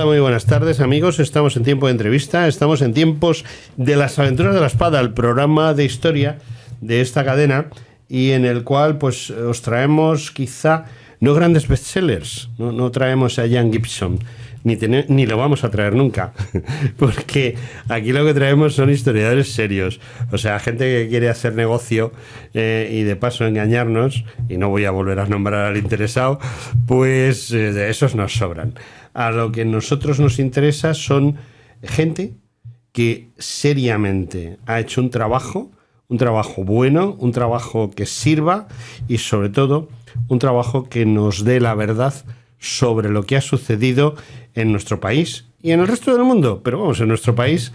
Hola, muy buenas tardes, amigos. Estamos en tiempo de entrevista, estamos en tiempos de las aventuras de la espada, el programa de historia de esta cadena, y en el cual pues os traemos quizá no grandes bestsellers, no traemos a Ian Gibson, ni lo vamos a traer nunca, porque aquí lo que traemos son historiadores serios, o sea, gente que quiere hacer negocio y de paso engañarnos, y no voy a volver a nombrar al interesado, pues de esos nos sobran. A lo que a nosotros nos interesa son gente que seriamente ha hecho un trabajo bueno, un trabajo que sirva y sobre todo un trabajo que nos dé la verdad sobre lo que ha sucedido en nuestro país y en el resto del mundo, pero vamos, en nuestro país,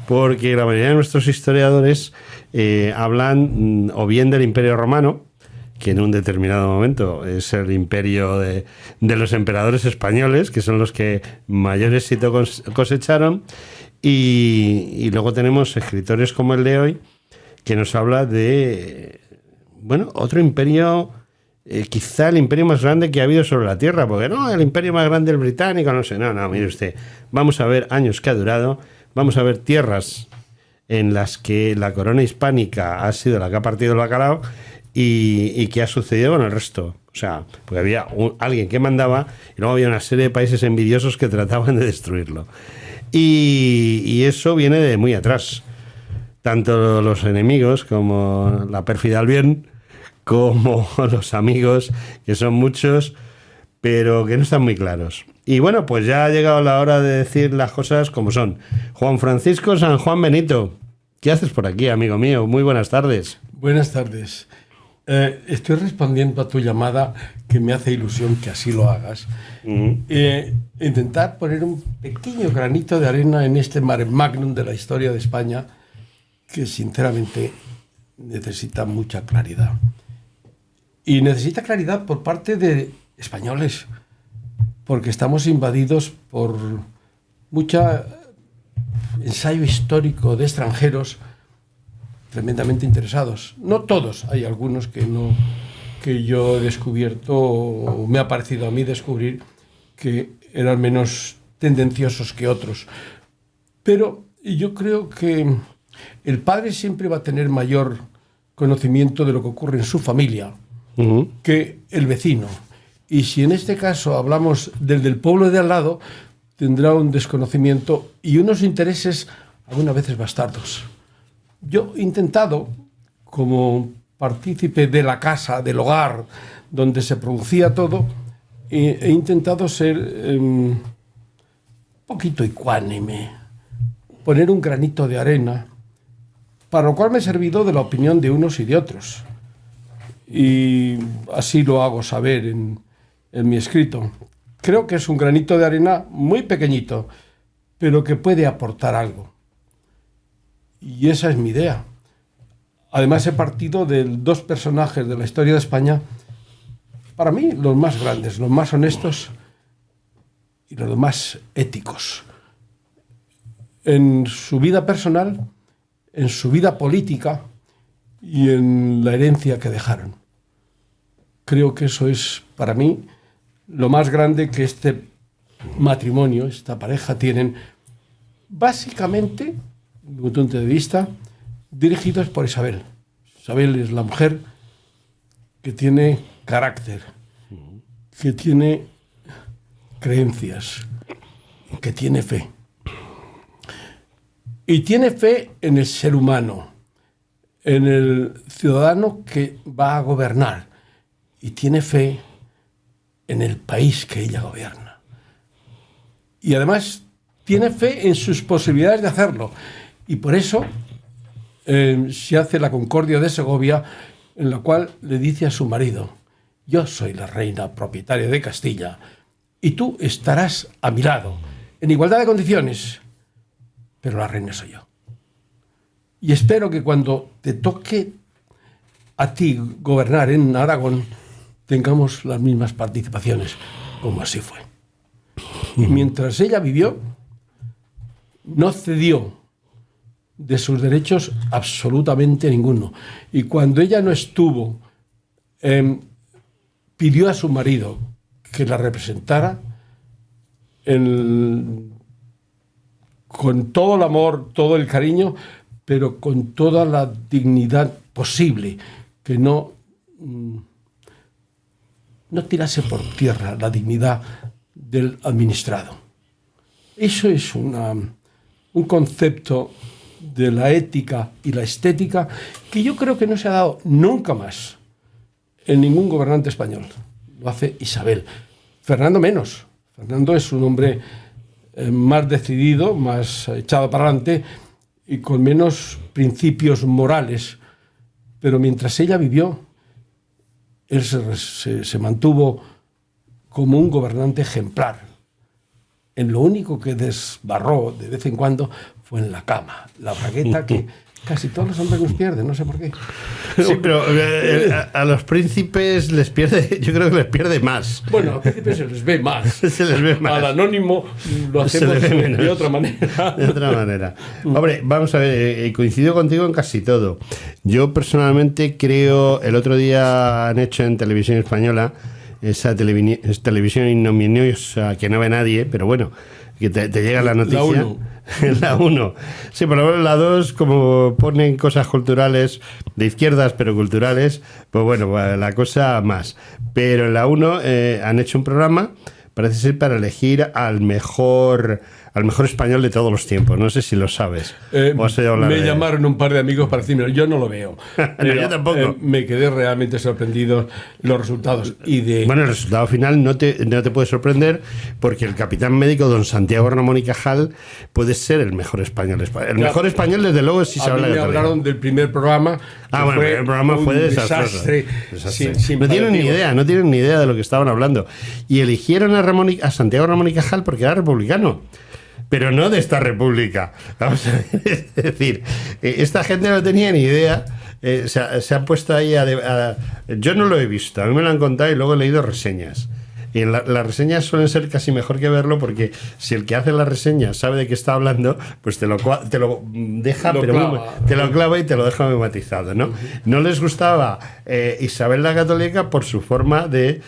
porque la mayoría de nuestros historiadores hablan o bien del Imperio Romano, que en un determinado momento es el imperio de los emperadores españoles, que son los que mayor éxito cosecharon, y luego tenemos escritores como el de hoy, que nos habla de, bueno, otro imperio, quizá el imperio más grande que ha habido sobre la Tierra, porque no, el imperio más grande, el británico, no sé, no, mire usted, vamos a ver años que ha durado, vamos a ver tierras en las que la corona hispánica ha sido la que ha partido el bacalao, y qué ha sucedido con el resto. O sea, porque había alguien que mandaba y luego había una serie de países envidiosos que trataban de destruirlo. Y eso viene de muy atrás. Tanto los enemigos como la pérfida al bien, como los amigos, que son muchos, pero que no están muy claros. Y bueno, pues ya ha llegado la hora de decir las cosas como son. Juan Francisco San Juan Benito, ¿qué haces por aquí, amigo mío? Muy buenas tardes. Buenas tardes. Estoy respondiendo a tu llamada, que me hace ilusión que así lo hagas. Intentar poner un pequeño granito de arena en este mare magnum de la historia de España, que sinceramente necesita mucha claridad. Y necesita claridad por parte de españoles, porque estamos invadidos por mucho ensayo histórico de extranjeros tremendamente interesados. No todos, hay algunos que yo he descubierto, o me ha parecido a mí descubrir, que eran menos tendenciosos que otros. Pero yo creo que el padre siempre va a tener mayor conocimiento de lo que ocurre en su familia que el vecino. Y si en este caso hablamos del pueblo de al lado, tendrá un desconocimiento y unos intereses algunas veces bastardos. Yo he intentado, como partícipe de la casa, del hogar, donde se producía todo, he intentado ser un poquito ecuánime, poner un granito de arena, para lo cual me he servido de la opinión de unos y de otros. Y así lo hago saber en mi escrito. Creo que es un granito de arena muy pequeñito, pero que puede aportar algo. Y esa es mi idea. Además, he partido de dos personajes de la historia de España, para mí los más grandes, los más honestos y los más éticos. En su vida personal, en su vida política y en la herencia que dejaron. Creo que eso es, para mí, lo más grande que este matrimonio, esta pareja, tienen. Básicamente, desde mi punto de vista, dirigidos por Isabel. Isabel es la mujer que tiene carácter, que tiene creencias, que tiene fe. Y tiene fe en el ser humano, en el ciudadano que va a gobernar. Y tiene fe en el país que ella gobierna. Y además tiene fe en sus posibilidades de hacerlo. Y por eso se hace la Concordia de Segovia, en la cual le dice a su marido: yo soy la reina propietaria de Castilla y tú estarás a mi lado, en igualdad de condiciones, pero la reina soy yo. Y espero que cuando te toque a ti gobernar en Aragón, tengamos las mismas participaciones, como así fue. Y mientras ella vivió, no cedió de sus derechos absolutamente ninguno. Y cuando ella no estuvo, pidió a su marido que la representara con todo el amor, todo el cariño, pero con toda la dignidad posible, que no tirase por tierra la dignidad del administrado. Eso es un concepto de la ética y la estética que yo creo que no se ha dado nunca más en ningún gobernante español. Lo hace Isabel. Fernando menos. Fernando es un hombre más decidido, más echado para adelante y con menos principios morales. Pero mientras ella vivió, él se mantuvo como un gobernante ejemplar. En lo único que desbarró de vez en cuando fue en la cama, la bragueta que casi todos los hombres nos pierden, no sé por qué. Sí, pero a los príncipes les pierde, yo creo que les pierde más. Bueno, a los príncipes se les ve más. Se les ve más. Al anónimo lo hacemos de otra manera. De otra manera. Hombre, vamos a ver, coincido contigo en casi todo. Yo personalmente creo, el otro día han hecho en Televisión Española esa televisión ignominiosa que no ve nadie, pero bueno, que te llega la noticia. La 1. La 1. Sí, por lo menos la 2, como ponen cosas culturales de izquierdas, pero culturales, pues bueno, la cosa más. Pero en la 1 han hecho un programa, parece ser para elegir al mejor español de todos los tiempos. No sé si lo sabes. Me llamaron un par de amigos para decirme, yo no lo veo. No, yo tampoco. Me quedé realmente sorprendido los resultados. Bueno, el resultado final no te puede sorprender porque el capitán médico don Santiago Ramón y Cajal puede ser el mejor español. El mejor español, desde luego, es Isabel la Católica. Me hablaron del primer programa. Bueno, el programa fue desastre. No tienen ni idea de lo que estaban hablando. Y eligieron a Santiago Ramón y Cajal porque era republicano. Pero no de esta república. Vamos a ver, es decir, esta gente no tenía ni idea. Se han puesto ahí yo no lo he visto, a mí me lo han contado y luego he leído reseñas. Y las reseñas suelen ser casi mejor que verlo, porque si el que hace la reseña sabe de qué está hablando, pues te lo deja, te lo clava y te lo deja muy matizado, ¿no? No les gustaba Isabel la Católica por su forma de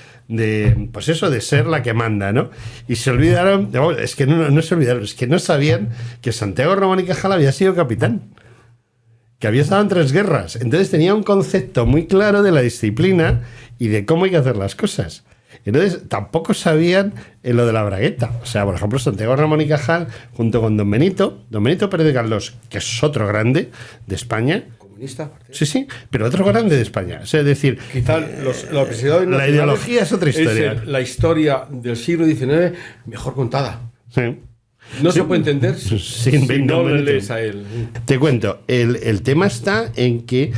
pues eso, de ser la que manda, ¿no? Y se olvidaron, es que no se olvidaron, es que no sabían que Santiago Ramón y Cajal había sido capitán, que había estado en 3 guerras. Entonces tenía un concepto muy claro de la disciplina y de cómo hay que hacer las cosas. Entonces tampoco sabían lo de la bragueta. O sea, por ejemplo, Santiago Ramón y Cajal, junto con don Benito Pérez de Galdós, que es otro grande de España. Sí, pero otro grande de España. O sea, es decir, quizá la ideología es otra historia. Es la historia del siglo XIX mejor contada. Sí. No se puede entender si no le lees a él. Te cuento, el tema está en que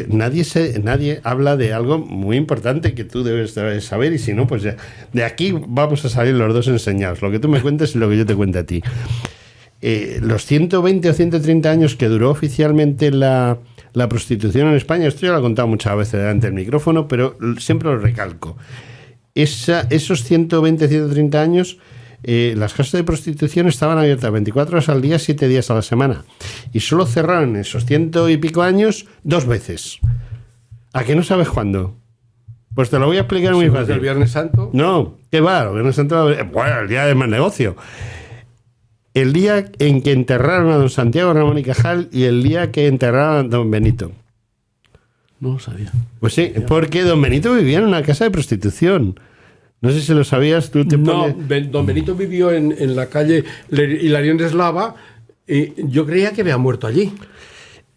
nadie habla de algo muy importante que tú debes saber, y si no, pues ya, de aquí vamos a salir los dos enseñados. Lo que tú me cuentes y lo que yo te cuente a ti. Los 120 o 130 años que duró oficialmente la prostitución en España, esto ya lo he contado muchas veces delante del micrófono, pero siempre lo recalco. Esos 120, 130 años, las casas de prostitución estaban abiertas 24 horas al día, 7 días a la semana. Y solo cerraron esos 100 y pico años 2 veces. ¿A qué no sabes cuándo? Pues te lo voy a explicar muy fácil. ¿El Viernes Santo? No, ¿qué va? El Viernes Santo, bueno, el día de más negocio. El día en que enterraron a don Santiago Ramón y Cajal y el día que enterraron a don Benito. No lo sabía. Pues sí, porque don Benito vivía en una casa de prostitución. No sé si lo sabías, tú te pones... No, don Benito vivió en la calle Hilarión de Eslava y yo creía que había muerto allí.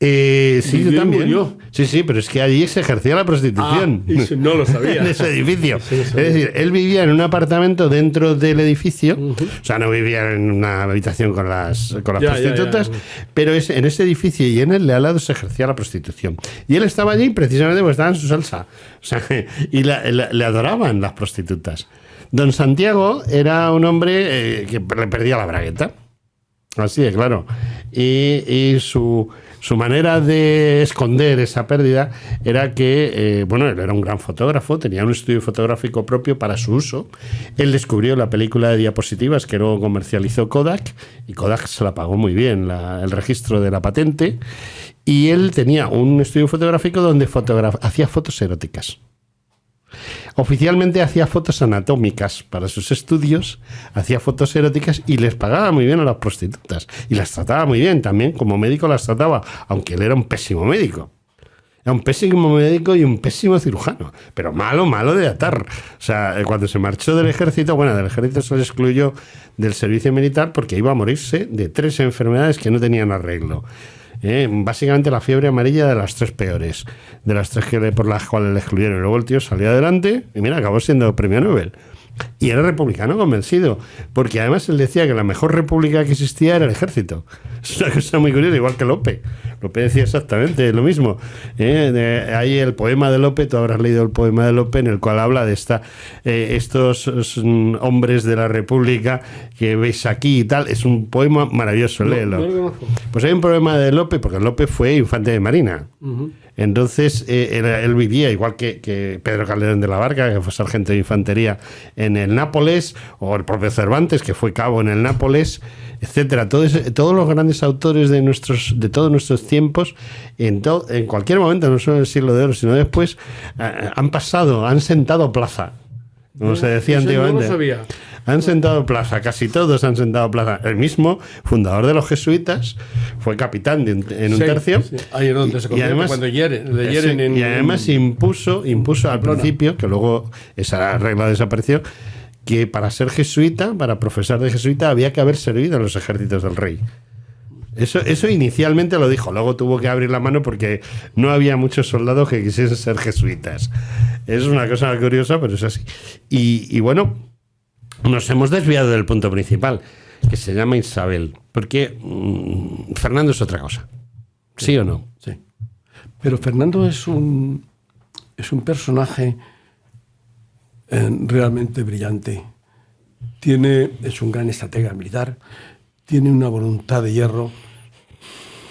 Sí, yo también. Murió. Sí, pero es que allí se ejercía la prostitución. No lo sabía. En ese edificio. Sí, es decir, él vivía en un apartamento dentro del edificio, o sea, no vivía en una habitación con las prostitutas, pero en ese edificio y en el de al lado se ejercía la prostitución. Y él estaba allí precisamente porque estaba en su salsa. O sea, y le adoraban las prostitutas. Don Santiago era un hombre que le perdía la bragueta. Así de claro. Y su manera de esconder esa pérdida era que, él era un gran fotógrafo, tenía un estudio fotográfico propio para su uso. Él descubrió la película de diapositivas que luego comercializó Kodak, y Kodak se la pagó muy bien, el registro de la patente, y él tenía un estudio fotográfico donde hacía fotos eróticas. Oficialmente hacía fotos anatómicas para sus estudios, hacía fotos eróticas y les pagaba muy bien a las prostitutas. Y las trataba muy bien también, como médico las trataba, aunque él era un pésimo médico. Era un pésimo médico y un pésimo cirujano, pero malo de atar. O sea, cuando se marchó del ejército, del ejército se le excluyó del servicio militar porque iba a morirse de 3 enfermedades que no tenían arreglo. Básicamente la fiebre amarilla de las 3 peores, de las 3 por las cuales le excluyeron. Luego el tío salió adelante y mira, acabó siendo premio Nobel. Y era republicano convencido, porque además él decía que la mejor república que existía era el ejército. Es una cosa muy curiosa, igual que Lope. Lope decía exactamente lo mismo. Hay el poema de Lope, tú habrás leído el poema de Lope, en el cual habla de estos hombres de la república que veis aquí y tal. Es un poema maravilloso, léelo. Pues hay un poema de Lope, porque Lope fue infante de marina. Uh-huh. Entonces, él vivía, igual que Pedro Calderón de la Barca, que fue sargento de infantería en el Nápoles, o el propio Cervantes, que fue cabo en el Nápoles, etcétera. Todos los grandes autores de todos nuestros tiempos, en cualquier momento, no solo en el siglo de oro, sino después, han sentado plaza. Como se decía antiguamente. No lo sabía. Han sentado plaza, casi todos han sentado plaza. El mismo fundador de los jesuitas fue capitán en un tercio. Sí. Ahí es donde se convierte cuando hieren. Y además impuso al principio, que luego esa regla desapareció, que para ser jesuita, para profesar de jesuita, había que haber servido en los ejércitos del rey. Eso inicialmente lo dijo, luego tuvo que abrir la mano porque no había muchos soldados que quisiesen ser jesuitas. Es una cosa curiosa, pero es así. Y bueno, nos hemos desviado del punto principal, que se llama Isabel, porque Fernando es otra cosa. ¿Sí o no? Sí. Pero Fernando es un personaje realmente brillante. Es un gran estratega militar, tiene una voluntad de hierro.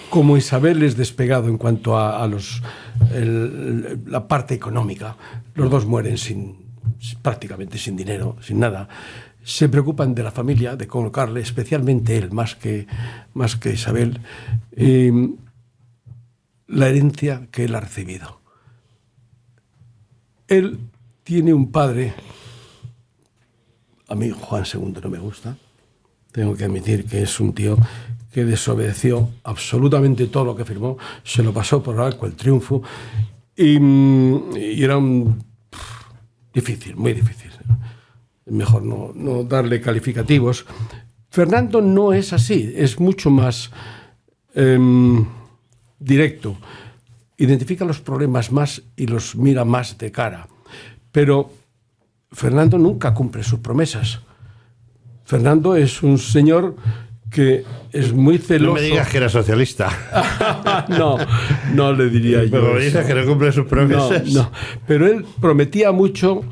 Como Isabel es despegado en cuanto a la parte económica, los dos mueren prácticamente sin dinero, sin nada. Se preocupan de la familia, de colocarle, especialmente él, más que Isabel, la herencia que él ha recibido. Él tiene un padre, a mí Juan II no me gusta, tengo que admitir que es un tío que desobedeció absolutamente todo lo que firmó, se lo pasó por arco el triunfo y era muy difícil. Mejor no darle calificativos. Fernando no es así, es mucho más directo. Identifica los problemas más y los mira más de cara. Pero Fernando nunca cumple sus promesas. Fernando es un señor que es muy celoso. No me digas que era socialista. no le diría yo. Pero me dices que no cumple sus promesas. No. Pero él prometía mucho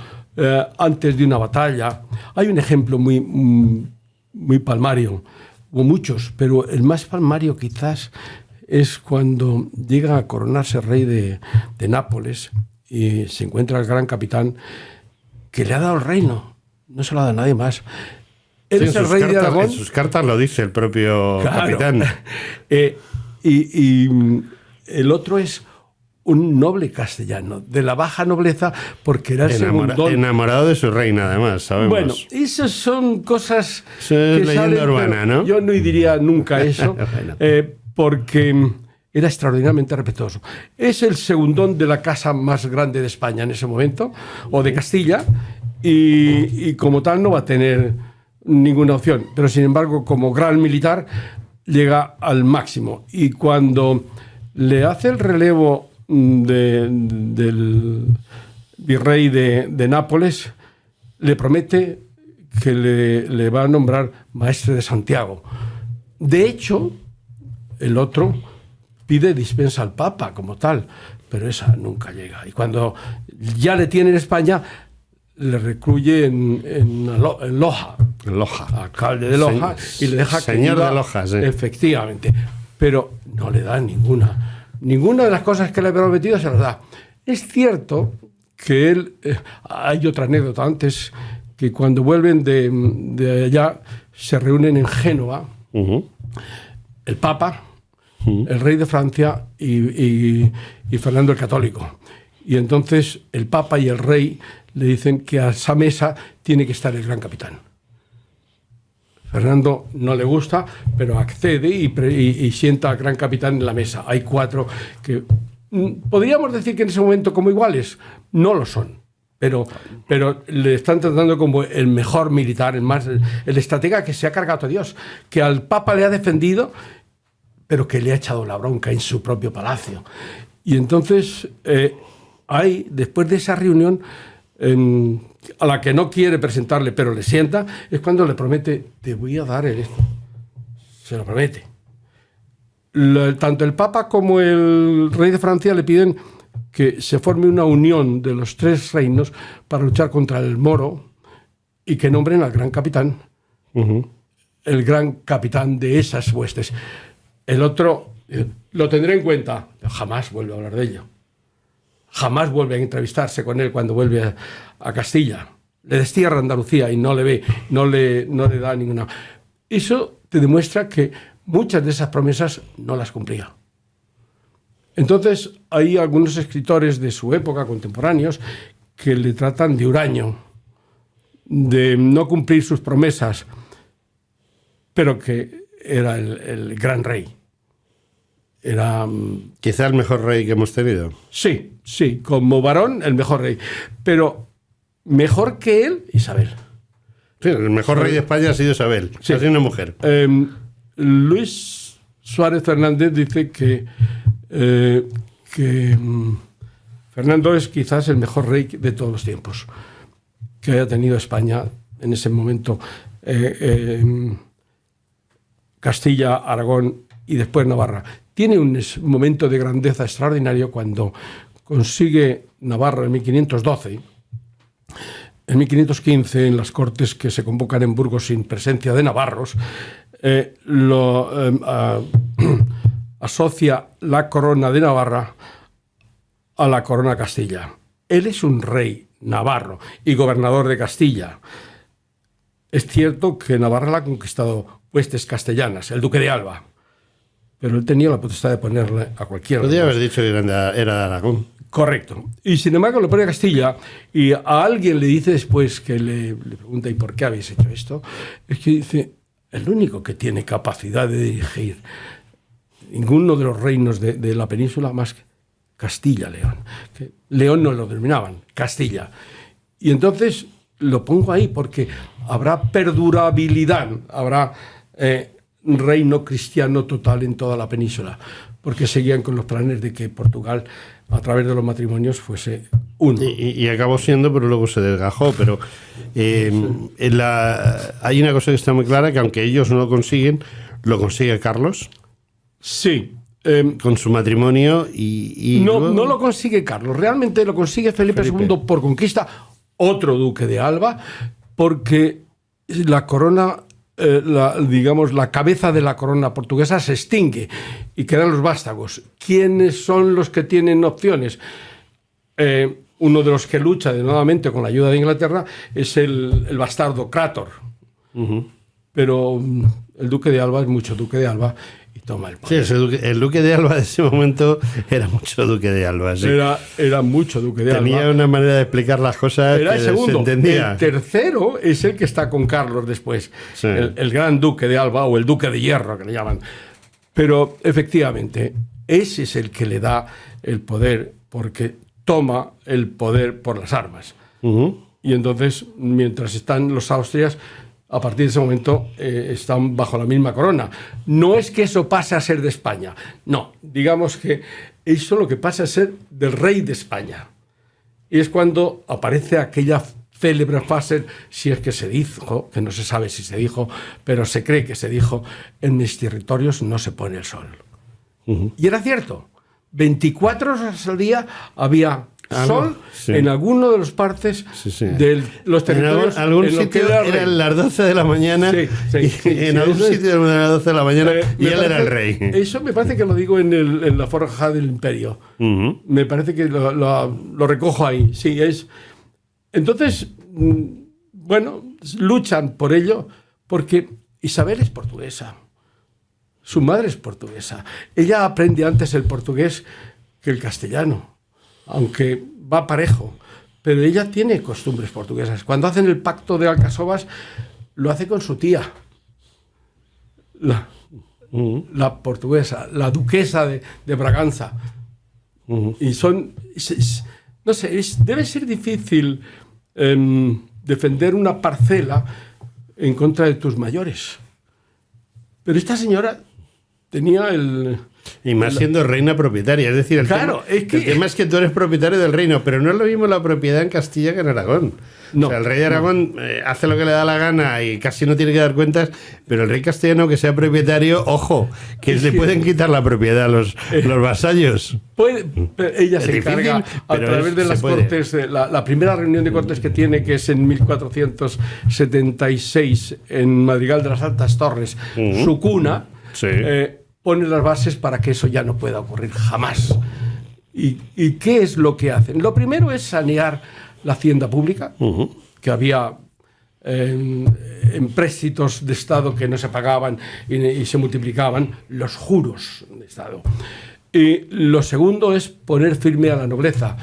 antes de una batalla. Hay un ejemplo muy palmario, o muchos, pero el más palmario quizás es cuando llega a coronarse rey de Nápoles y se encuentra el gran capitán que le ha dado el reino. No se lo ha dado a nadie más. Sí, es el rey de Aragón. En sus cartas lo dice el propio capitán. Y el otro es un noble castellano, de la baja nobleza, porque era el segundo. Enamorado de su reina, además, sabemos. Bueno, esas son cosas eso es que leyenda urbana, ¿no? Yo no diría nunca eso, bueno. Porque era extraordinariamente respetuoso. Es el segundón de la casa más grande de España en ese momento, o de Castilla, y como tal no va a tener ninguna opción. Pero, sin embargo, como gran militar, llega al máximo. Y cuando le hace el relevo del virrey de Nápoles, le promete que le va a nombrar maestre de Santiago. De hecho, el otro pide dispensa al Papa como tal, pero esa nunca llega. Y cuando ya le tiene en España, le recluye en Loja. Alcalde de Loja, y le deja señor de Loja, sí. Efectivamente. Pero no le da ninguna de las cosas que le ha prometido se las da. Es cierto que él... hay otra anécdota antes, que cuando vuelven de allá, se reúnen en Génova, el Papa, el rey de Francia y Fernando el Católico. Y entonces el Papa y el Rey le dicen que a esa mesa tiene que estar el gran capitán. Fernando no le gusta, pero accede y sienta al gran capitán en la mesa. Hay 4 que podríamos decir que en ese momento como iguales, no lo son. Pero le están tratando como el mejor militar, el estratega que se ha cargado a Dios, que al Papa le ha defendido, pero que le ha echado la bronca en su propio palacio. Y entonces, después de esa reunión, a la que no quiere presentarle, pero le sienta, es cuando le promete, te voy a dar esto. Se lo promete. Tanto el Papa como el rey de Francia le piden que se forme una unión de los 3 reinos para luchar contra el moro y que nombren al gran capitán, el gran capitán de esas huestes. El otro lo tendré en cuenta, pero jamás vuelve a hablar de ello. Jamás vuelve a entrevistarse con él cuando vuelve a Castilla. Le destierra Andalucía y no le ve, no le da ninguna. Eso te demuestra que muchas de esas promesas no las cumplía. Entonces, hay algunos escritores de su época, contemporáneos, que le tratan de huraño, de no cumplir sus promesas, pero que era el gran rey. Era quizá el mejor rey que hemos tenido. Sí, como varón, el mejor rey. Pero mejor que él, Isabel. Sí, el mejor rey de España ha sido Isabel, sí. Ha sido una mujer. Luis Suárez Fernández dice que Fernando es quizás el mejor rey de todos los tiempos que haya tenido España en ese momento. Castilla, Aragón y después Navarra. Tiene un momento de grandeza extraordinario cuando consigue Navarra en 1512. En 1515, en las cortes que se convocan en Burgos sin presencia de navarros, asocia la corona de Navarra a la corona de Castilla. Él es un rey navarro y gobernador de Castilla. Es cierto que Navarra la ha conquistado huestes castellanas, el duque de Alba, pero él tenía la potestad de ponerle a cualquiera. Podría haber dicho que era de Aragón. Correcto. Y sin embargo lo pone a Castilla y a alguien le dice después que le pregunta ¿y por qué habéis hecho esto? Es que dice, el único que tiene capacidad de dirigir ninguno de los reinos de la península más que Castilla-León. León no lo denominaban, Castilla. Y entonces lo pongo ahí porque habrá perdurabilidad, habrá reino cristiano total en toda la península, porque seguían con los planes de que Portugal, a través de los matrimonios, fuese uno. Y acabó siendo, pero luego se desgajó. Pero hay una cosa que está muy clara, que aunque ellos no lo consiguen, lo consigue Carlos. Sí. Con su matrimonio y no, luego... no lo consigue Carlos, realmente lo consigue Felipe II por conquista, otro duque de Alba, porque la corona, la cabeza de la corona portuguesa se extingue y quedan los vástagos. ¿Quiénes son los que tienen opciones? Uno de los que lucha nuevamente con la ayuda de Inglaterra es el bastardo Crator. Pero el duque de Alba es mucho duque de Alba y toma el poder. Sí, el duque de Alba de ese momento era mucho duque de Alba. Sí. Era mucho duque de Alba. Tenía una manera de explicar las cosas era que el segundo. se entendía. El tercero es el que está con Carlos después. Sí. El gran duque de Alba o el duque de Hierro, que le llaman. Pero efectivamente, ese es el que le da el poder porque toma el poder por las armas. Y entonces, mientras están los Austrias, a partir de ese momento están bajo la misma corona. No es que eso pase a ser de España. No, digamos que eso lo que pasa a ser del rey de España. Y es cuando aparece aquella célebre frase, si es que se dijo, que no se sabe si se dijo, pero se cree que se dijo, en mis territorios no se pone el sol. Y era cierto. 24 horas al día había sol en alguno de los partes de los territorios. En algún sitio eran las 12 de la mañana en algún sitio eran las 12 de la mañana y él era el rey. Eso me parece que lo digo en la forja del imperio. Me parece que lo recojo ahí. Sí, es. Entonces, bueno, luchan por ello porque Isabel es portuguesa. Su madre es portuguesa. Ella aprende antes el portugués que el castellano. aunque va parejo, pero ella tiene costumbres portuguesas. Cuando hacen el pacto de Alcasovas, lo hace con su tía, la portuguesa, la duquesa de Braganza. Y no sé, debe ser difícil defender una parcela en contra de tus mayores. Pero esta señora tenía Y más siendo reina propietaria. Es decir, el tema es que tú eres propietario del reino, pero no es lo mismo la propiedad en Castilla que en Aragón. No, o sea, el rey de Aragón hace lo que le da la gana y casi no tiene que dar cuentas, pero el rey castellano que sea propietario, ojo, que le pueden quitar la propiedad a los vasallos. Ella se encarga a través de las cortes, la primera reunión de cortes que tiene, que es en 1476 en Madrigal de las Altas Torres, su cuna, pone las bases para que eso ya no pueda ocurrir jamás. ¿Y qué es lo que hacen? Lo primero es sanear la hacienda pública, que había empréstitos de Estado que no se pagaban y se multiplicaban, los juros de Estado. Y lo segundo es poner firme a la nobleza.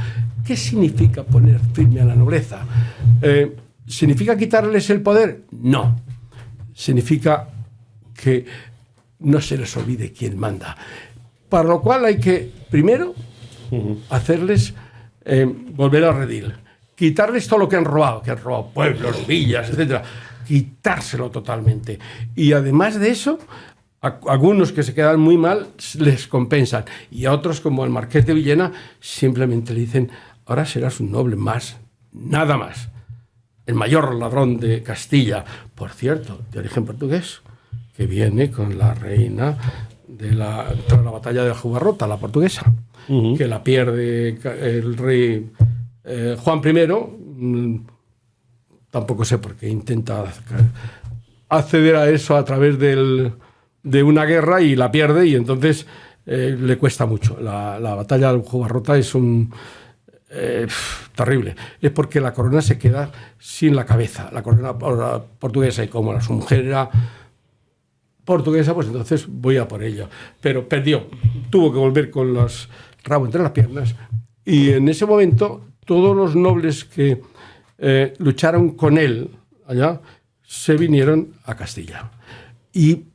¿Qué significa poner firme a la nobleza? ¿Significa quitarles el poder? No. Significa que no se les olvide quién manda. Para lo cual hay que, primero, hacerles volver al redil. Quitarles todo lo que han robado pueblos, villas, etcétera. Quitárselo totalmente. Y además de eso, algunos que se quedan muy mal les compensan. Y a otros, como el Marqués de Villena, simplemente le dicen: ahora serás un noble más, nada más. El mayor ladrón de Castilla, por cierto, de origen portugués, que viene con la reina tras la batalla de la Jugarrota, la portuguesa, que la pierde el rey Juan I. Tampoco sé por qué intenta acceder a eso a través de una guerra y la pierde, y entonces le cuesta mucho. La batalla de la Jugarrota es terrible. Es porque la corona se queda sin la cabeza, la corona portuguesa, y como su mujer era portuguesa, pues entonces voy a por ello. Pero perdió, tuvo que volver con los rabos entre las piernas, y en ese momento todos los nobles que lucharon con él allá se vinieron a Castilla y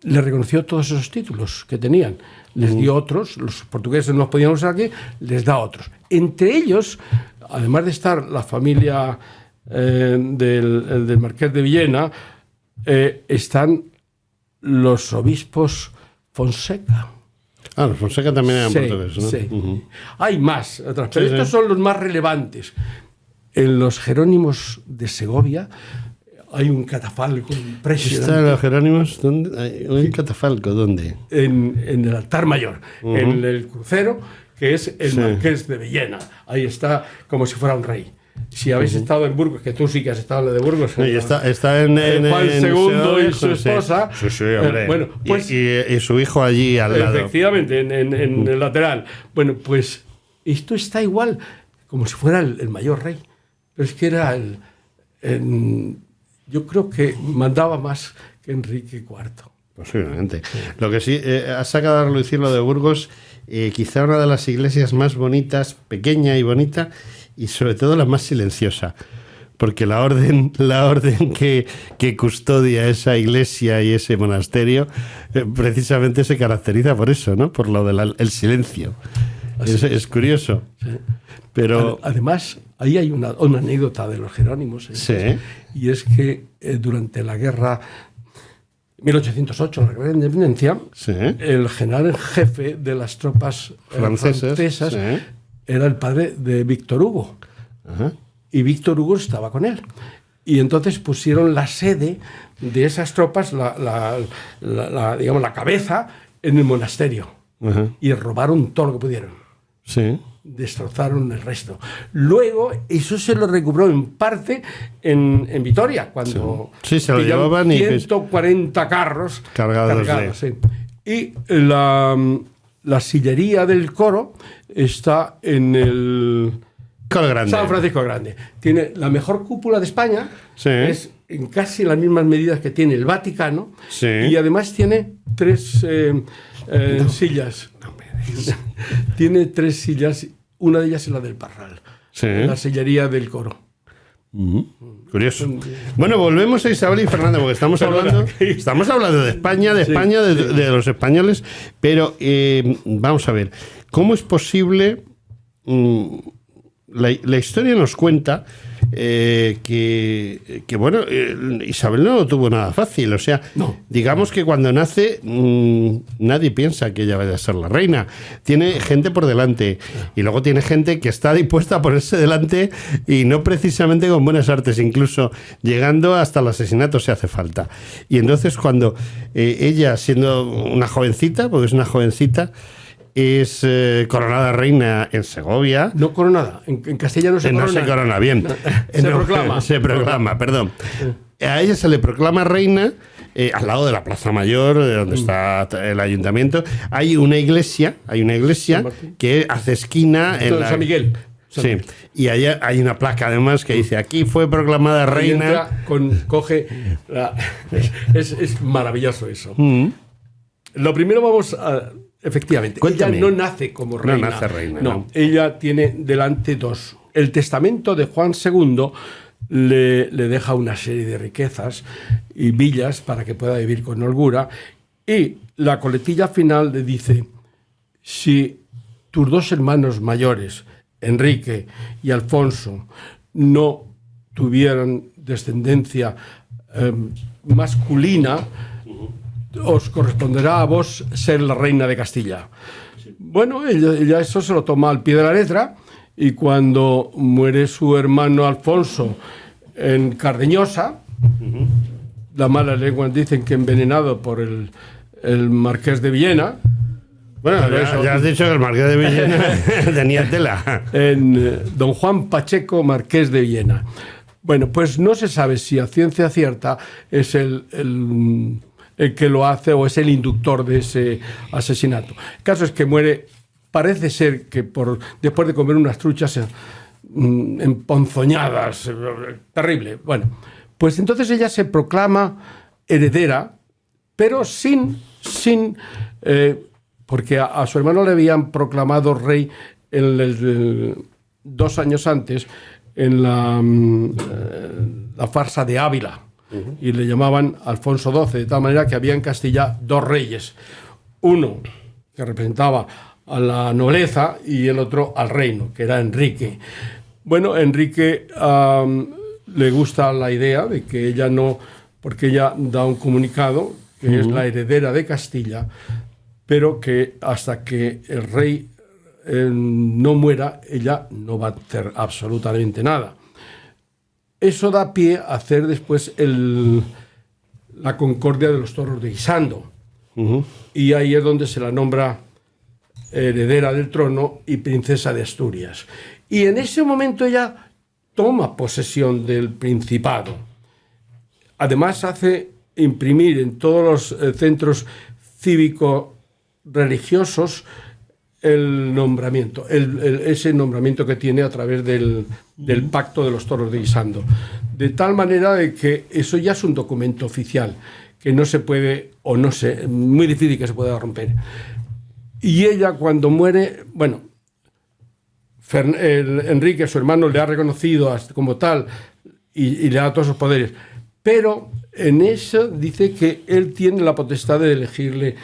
le reconoció todos esos títulos que tenían. Les dio otros, los portugueses no los podían usar aquí, les da otros. Entre ellos, además de estar la familia del Marqués de Villena, están los obispos Fonseca. Los Fonseca también eran portugueses, ¿no? Sí. Hay más, pero estos son los más relevantes. En los Jerónimos de Segovia hay un catafalco impresionante. ¿Están los Jerónimos? ¿Dónde? ¿Hay un catafalco? ¿Dónde? En el altar mayor, en el crucero, que es el Marqués de Villena. Ahí está como si fuera un rey. Si habéis estado en Burgos, que tú sí que has estado en la de Burgos. Está en Juan II y su esposa. Sí, hombre. Bueno, pues, y su hijo allí al lado. Efectivamente, en el lateral. Bueno, pues esto está igual, como si fuera el mayor rey. Pero es que era yo creo que mandaba más que Enrique IV. Posiblemente. Lo que sí, has sacado a relucir lo de Burgos, quizá una de las iglesias más bonitas, pequeña y bonita, y sobre todo la más silenciosa, porque la orden que custodia esa iglesia y ese monasterio precisamente se caracteriza por eso, ¿no? Por lo del silencio. Es curioso. Sí. Pero además, ahí hay una anécdota de los Jerónimos, sí. Y es que durante la guerra 1808, la guerra de independencia, el general en jefe de las tropas francesas era el padre de Víctor Hugo. Y Víctor Hugo estaba con él. Y entonces pusieron la sede de esas tropas, digamos, la cabeza, en el monasterio. Y robaron todo lo que pudieron. Sí. Destrozaron el resto. Luego, eso se lo recuperó en parte en Vitoria, cuando se lo llevaban 140 carros cargados. Sí. Y la sillería del coro está en el San Francisco Grande. Tiene la mejor cúpula de España, es en casi las mismas medidas que tiene el Vaticano, y además tiene 3 sillas. Tiene 3 sillas, Una de ellas es la del Parral, Sí. la sillería del coro. Curioso. Bueno, volvemos a Isabel y Fernando, porque estamos hablando de España, de los españoles, pero vamos a ver, ¿cómo es posible? La historia nos cuenta que bueno, Isabel no lo tuvo nada fácil. O sea, no. Digamos que cuando nace nadie piensa que ella vaya a ser la reina. Tiene gente por delante y luego tiene gente que está dispuesta a ponerse delante y no precisamente con buenas artes, incluso llegando hasta el asesinato si hace falta. Y entonces cuando ella, siendo una jovencita, porque es una jovencita, es coronada reina en Segovia. No coronada, en castellano se corona. No se corona, bien. Proclama. Se proclama, perdón. A ella se le proclama reina al lado de la Plaza Mayor, donde está el ayuntamiento. Hay una iglesia que hace esquina en San Miguel. Sí, y allá hay una placa además que dice: aquí fue proclamada reina. Es maravilloso eso. Lo primero vamos a... Efectivamente, Cuéntame. ella no nace como reina. No nace reina. No, ella tiene delante dos. El testamento de Juan II le deja una serie de riquezas y villas para que pueda vivir con holgura. Y la coletilla final le dice: si tus dos hermanos mayores, Enrique y Alfonso, no tuvieran descendencia masculina, os corresponderá a vos ser la reina de Castilla. Bueno, ella eso se lo toma al pie de la letra, y cuando muere su hermano Alfonso en Cardeñosa, las malas lenguas dicen que envenenado por el marqués de Villena. Bueno, ya has dicho que el marqués de Villena tenía tela. En don Juan Pacheco, marqués de Villena. Bueno, pues no se sabe si a ciencia cierta es el que lo hace o es el inductor de ese asesinato. El caso es que muere, parece ser que después de comer unas truchas emponzoñadas, terrible. Bueno, pues entonces ella se proclama heredera, pero porque a su hermano le habían proclamado rey 2 años antes en la farsa de Ávila. Y le llamaban Alfonso XII, de tal manera que había en Castilla 2 reyes. Uno que representaba a la nobleza y el otro al reino, que era Enrique. Bueno, Enrique le gusta la idea de que ella no, porque ella da un comunicado que es la heredera de Castilla, pero que hasta que el rey no muera, ella no va a hacer absolutamente nada. Eso da pie a hacer después la concordia de los toros de Guisando. Y ahí es donde se la nombra heredera del trono y princesa de Asturias. Y en ese momento ella toma posesión del principado. Además hace imprimir en todos los centros cívico-religiosos el nombramiento, ese nombramiento que tiene a través del pacto de los toros de Guisando. De tal manera de que eso ya es un documento oficial, que no se puede, o no sé, muy difícil que se pueda romper. Y ella cuando muere, bueno, Enrique, su hermano, le ha reconocido como tal y le da todos sus poderes, pero en eso dice que él tiene la potestad de elegirle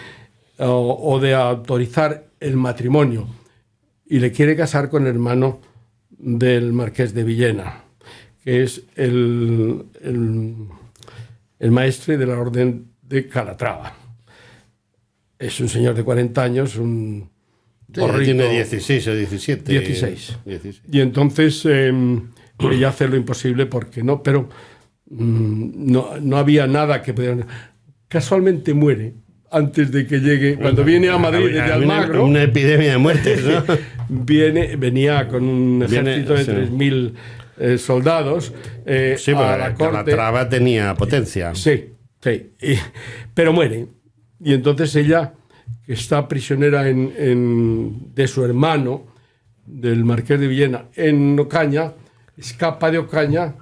o de autorizar el matrimonio, y le quiere casar con el hermano del marqués de Villena, que es el maestre de la orden de Calatrava. Es un señor de 40 años, un borrito. Tiene 16 o 17. 16. Y entonces ella hace lo imposible porque no, pero no había nada que pudiera. Casualmente muere antes de que llegue, cuando viene a Madrid desde Almagro. Una epidemia de muertes, ¿no? Venía con un ejército de 3.000 soldados sí, a la corte. Calatrava tenía potencia. Sí. Pero muere. Y entonces ella, que está prisionera de su hermano, del marqués de Villena, en Ocaña, escapa de Ocaña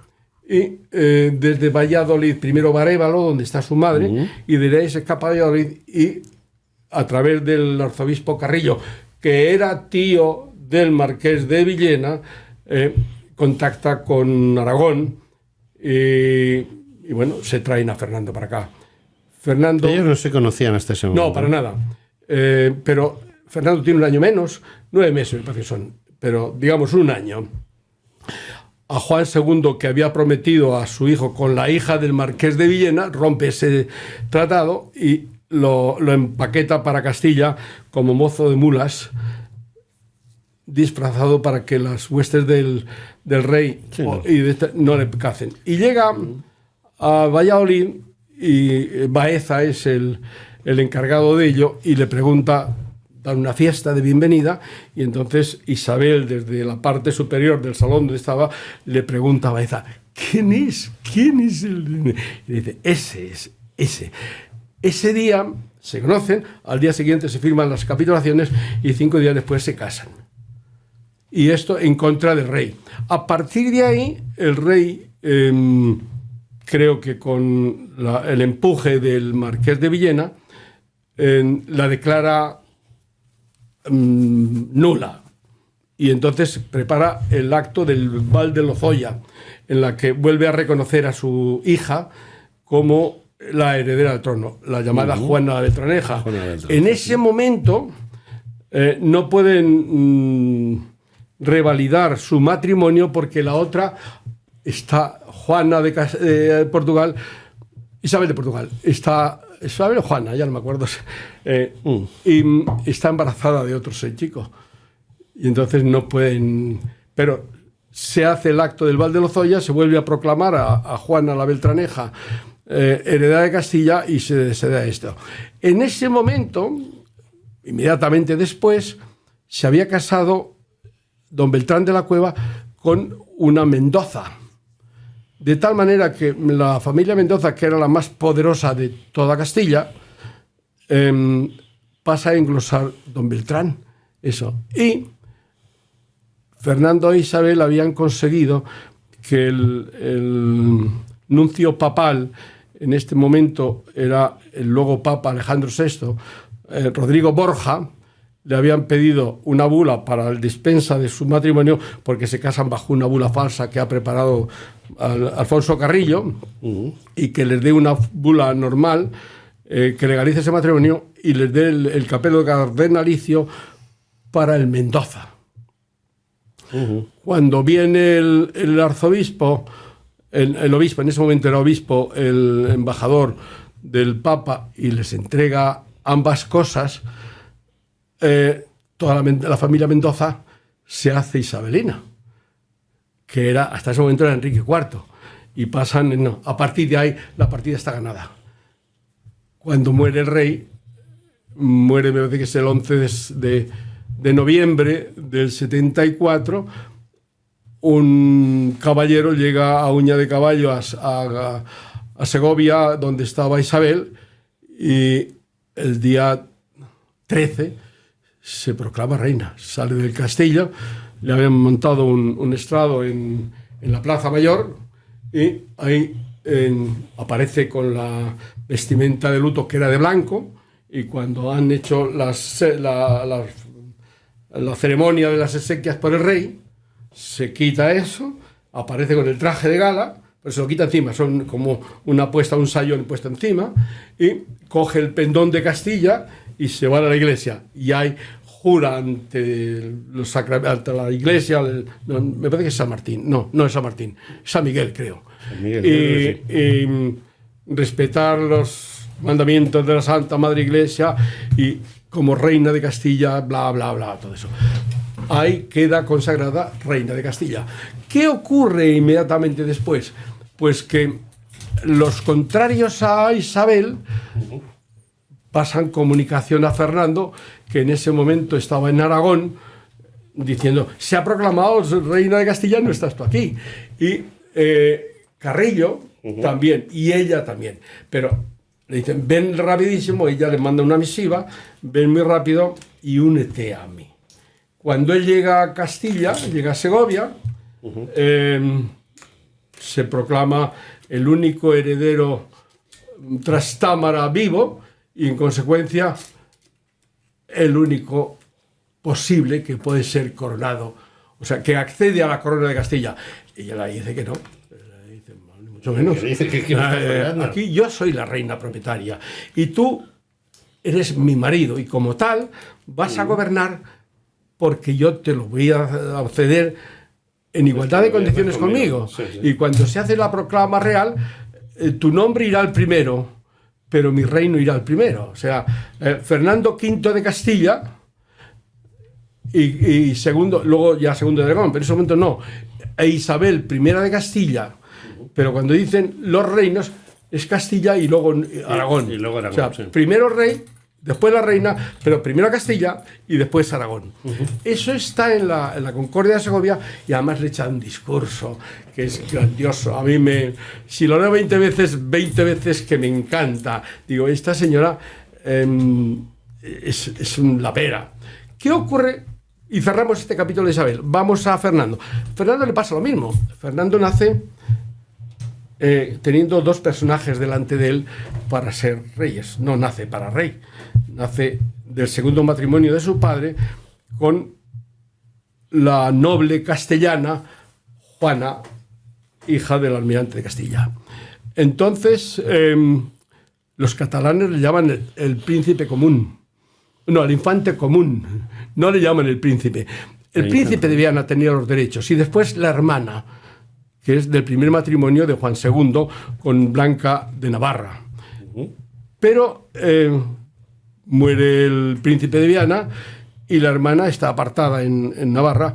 y desde Valladolid, primero Barévalo, donde está su madre, y de ahí se escapa a Valladolid y a través del arzobispo Carrillo, que era tío del marqués de Villena contacta con Aragón y bueno, se traen a Fernando para acá. Fernando, ellos no se conocían hasta ese momento. no, para nada. Pero Fernando tiene un año menos, 9 meses me parece que son, pero digamos un año. A Juan II, que había prometido a su hijo con la hija del marqués de Villena, rompe ese tratado y lo empaqueta para Castilla como mozo de mulas, disfrazado para que las huestes del rey no le cacen. Y llega a Valladolid y Baeza es el encargado de ello y le pregunta, dan una fiesta de bienvenida y entonces Isabel desde la parte superior del salón donde estaba le pregunta a Baeza, ¿quién es? ¿Quién es el...? Y dice, ese es, ese. Ese día se conocen, al día siguiente se firman las capitulaciones y 5 días después se casan. Y esto en contra del rey. A partir de ahí, el rey, creo que con el empuje del marqués de Villena, la declara nula. Y entonces prepara el acto del Val de Lozoya, en la que vuelve a reconocer a su hija como la heredera al trono, la llamada Juana la Beltraneja. En ese momento no pueden revalidar su matrimonio porque la otra está Juana de Portugal, Isabel de Portugal, está Isabel o Juana, ya no me acuerdo, y está embarazada de otro chico. Y entonces no pueden... Pero se hace el acto del Val de Lozoya, se vuelve a proclamar a Juana la Beltraneja heredera de Castilla y se da esto. En ese momento, inmediatamente después, se había casado don Beltrán de la Cueva con una Mendoza. De tal manera que la familia Mendoza, que era la más poderosa de toda Castilla, pasa a englosar don Beltrán. Eso. Y Fernando e Isabel habían conseguido que el nuncio papal, en este momento era el luego papa Alejandro VI, Rodrigo Borja, le habían pedido una bula para la dispensa de su matrimonio porque se casan bajo una bula falsa que ha preparado Alfonso Carrillo y que les dé una bula normal que legalice ese matrimonio y les dé el capelo cardenalicio para el Mendoza. Cuando viene el arzobispo, el obispo, en ese momento era obispo, el embajador del Papa, y les entrega ambas cosas, toda la familia Mendoza se hace isabelina, que era hasta ese momento era Enrique IV, y pasan, a partir de ahí la partida está ganada. Cuando muere el rey, muere, me parece que es el 11 de noviembre del 74, un caballero llega a uña de caballo a Segovia, donde estaba Isabel, y el día 13 se proclama reina. Sale del castillo, le habían montado un estrado en la Plaza Mayor y ahí aparece con la vestimenta de luto que era de blanco, y cuando han hecho la ceremonia de las exequias por el rey, se quita eso, aparece con el traje de gala, pero se lo quita encima, son como una puesta, un sayón puesto encima, y coge el pendón de Castilla y se va a la iglesia, y hay jura ante la iglesia, me parece que es San Martín, no es San Martín, San Miguel creo, y respetar los mandamientos de la Santa Madre Iglesia y como reina de Castilla, bla, bla, bla, todo eso. Ahí queda consagrada reina de Castilla. ¿Qué ocurre inmediatamente después? Pues que los contrarios a Isabel pasan comunicación a Fernando, que en ese momento estaba en Aragón, diciendo, se ha proclamado reina de Castilla, no estás tú aquí. Y Carrillo también, y ella también. Pero le dicen, ven rapidísimo, ella le manda una misiva, ven muy rápido y únete a mí. Cuando él llega a Castilla, llega a Segovia, se proclama el único heredero Trastámara vivo y en consecuencia el único posible que puede ser coronado, o sea, que accede a la corona de Castilla. Y ella le dice que no. Le dice, ni mucho menos. Aquí yo soy la reina propietaria y tú eres mi marido y como tal vas a gobernar porque yo te lo voy a ceder en igualdad de condiciones conmigo. Sí. Y cuando se hace la proclama real, tu nombre irá al primero, pero mi reino irá al primero. O sea, Fernando V de Castilla y segundo, luego ya segundo de Aragón, pero en ese momento no. E Isabel I de Castilla, pero cuando dicen los reinos es Castilla y luego Aragón. Y luego Aragón, o sea, primero rey, después la reina, pero primero Castilla y después Aragón. Eso está en la Concordia de Segovia y además le echa un discurso que es grandioso. A mí si lo leo 20 veces que me encanta. Digo, esta señora es la pera. ¿Qué ocurre? Y cerramos este capítulo de Isabel. Vamos a Fernando. Fernando le pasa lo mismo. Fernando nace teniendo dos personajes delante de él para ser reyes. No nace para rey. Nace del segundo matrimonio de su padre con la noble castellana Juana, hija del almirante de Castilla. Entonces, los catalanes le llaman el príncipe común. No, el infante común. No le llaman el príncipe. El príncipe de Viana tenía los derechos y después la hermana, que es del primer matrimonio de Juan II con Blanca de Navarra. Pero muere el príncipe de Viana y la hermana está apartada en Navarra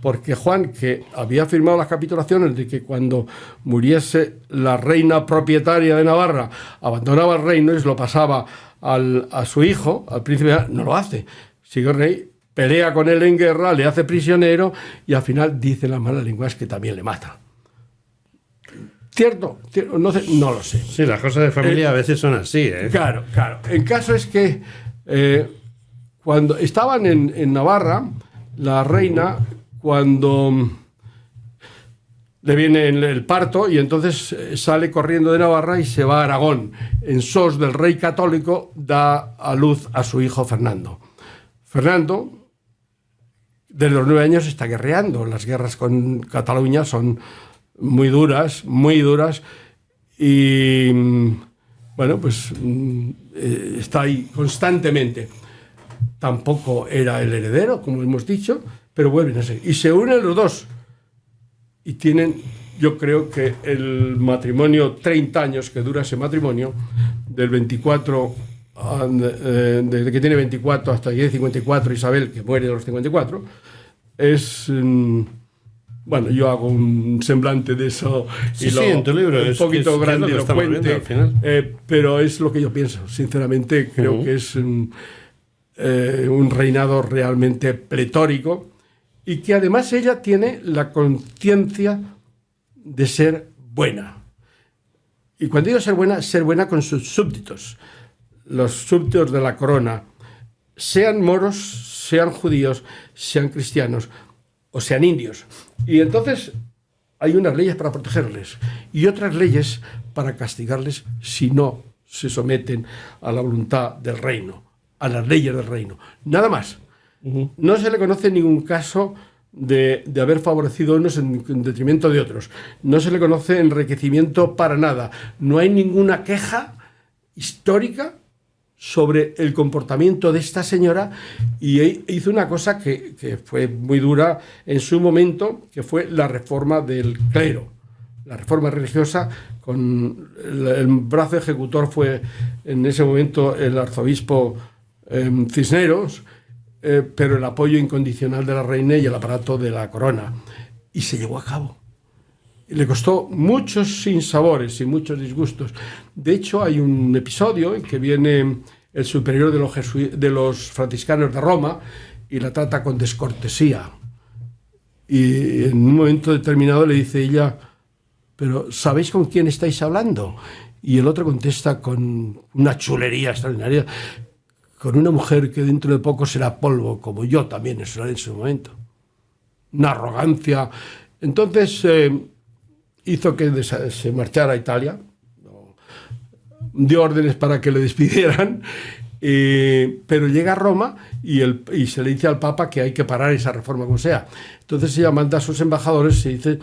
porque Juan, que había firmado las capitulaciones de que cuando muriese la reina propietaria de Navarra abandonaba el reino y se lo pasaba a su hijo, al príncipe, no lo hace. Sigue el rey, pelea con él en guerra, le hace prisionero y al final dice las malas lenguas que también le mata. ¿Cierto? No lo sé. Sí, las cosas de familia a veces son así, ¿eh? Claro. El caso es que cuando estaban en Navarra, la reina, cuando le viene el parto y entonces sale corriendo de Navarra y se va a Aragón. En sos del rey católico da a luz a su hijo Fernando. Fernando, desde los 9 años, está guerreando. Las guerras con Cataluña son muy duras y bueno, pues está ahí constantemente. Tampoco era el heredero, como hemos dicho, pero vuelven a ser. Y se unen los dos. Y tienen, yo creo que el matrimonio, 30 años que dura ese matrimonio, del 24, desde que tiene 24 hasta que tiene 54, Isabel, que muere de los 54, es... bueno, yo hago un semblante de eso y sí, en tu libro un poquito grandilocuente, al final. Pero es lo que yo pienso. Sinceramente, creo que es un reinado realmente pletórico y que además ella tiene la conciencia de ser buena. Y cuando digo ser buena con sus súbditos. Los súbditos de la corona, sean moros, sean judíos, sean cristianos o sean indios. Y entonces hay unas leyes para protegerles y otras leyes para castigarles si no se someten a la voluntad del reino, a las leyes del reino. Nada más. No se le conoce ningún caso de haber favorecido a unos en detrimento de otros. No se le conoce enriquecimiento para nada. No hay ninguna queja histórica sobre el comportamiento de esta señora y hizo una cosa que fue muy dura en su momento, que fue la reforma del clero, la reforma religiosa, con el brazo ejecutor fue en ese momento el arzobispo Cisneros, pero el apoyo incondicional de la reina y el aparato de la corona. Y se llevó a cabo. Y le costó muchos sinsabores y muchos disgustos. De hecho, hay un episodio en que viene el superior de los franciscanos de Roma y la trata con descortesía. Y en un momento determinado le dice ella, ¿pero sabéis con quién estáis hablando? Y el otro contesta con una chulería extraordinaria, con una mujer que dentro de poco será polvo, como yo también seré en su momento. Una arrogancia. Entonces hizo que se marchara a Dio órdenes para que le despidieran Pero llega a Roma y se le dice al Papa que hay que parar esa reforma como sea. Entonces ella manda a sus embajadores y dice: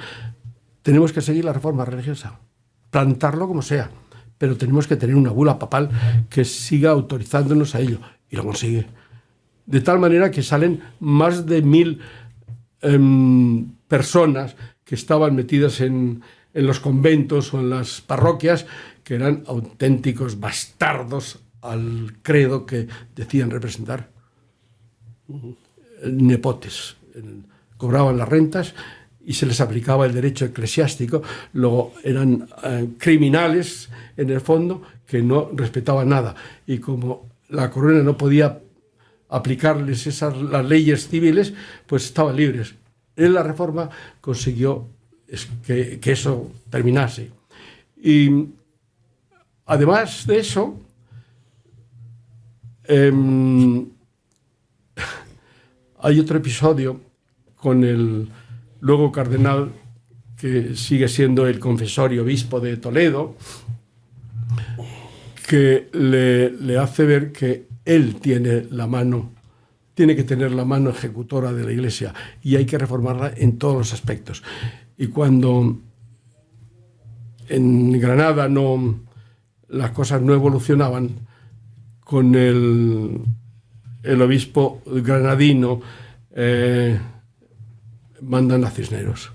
tenemos que seguir la reforma religiosa, plantarlo como sea, pero tenemos que tener una bula papal que siga autorizándonos a ello. Y lo consigue. De tal manera que salen más de 1000 personas que estaban metidas en los conventos o en las parroquias, que eran auténticos bastardos al credo que decían representar. Nepotes. Cobraban las rentas y se les aplicaba el derecho eclesiástico. Luego eran criminales, en el fondo, que no respetaban nada. Y como la corona no podía aplicarles las leyes civiles, pues estaban libres. En la reforma consiguió que eso terminase. Y además de eso, hay otro episodio con el luego cardenal, que sigue siendo el confesor y obispo de Toledo, que le hace ver que él tiene que tener la mano ejecutora de la Iglesia y hay que reformarla en todos los aspectos. Y cuando en Granada las cosas no evolucionaban, con el obispo granadino mandan a Cisneros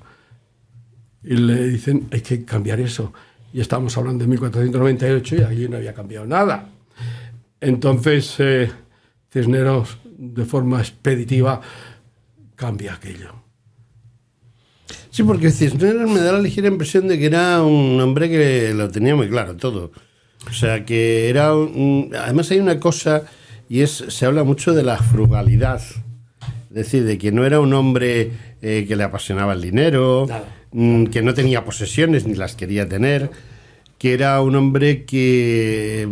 y le dicen: hay que cambiar eso. Y estamos hablando de 1498 y allí no había cambiado nada. Entonces Cisneros, de forma expeditiva, cambia aquello. Sí, porque Cisneros me da la ligera impresión de que era un hombre que lo tenía muy claro todo. O sea, que era además hay una cosa, y se habla mucho de la frugalidad. Es decir, de que no era un hombre que le apasionaba el dinero, que no tenía posesiones ni las quería tener, que era un hombre que,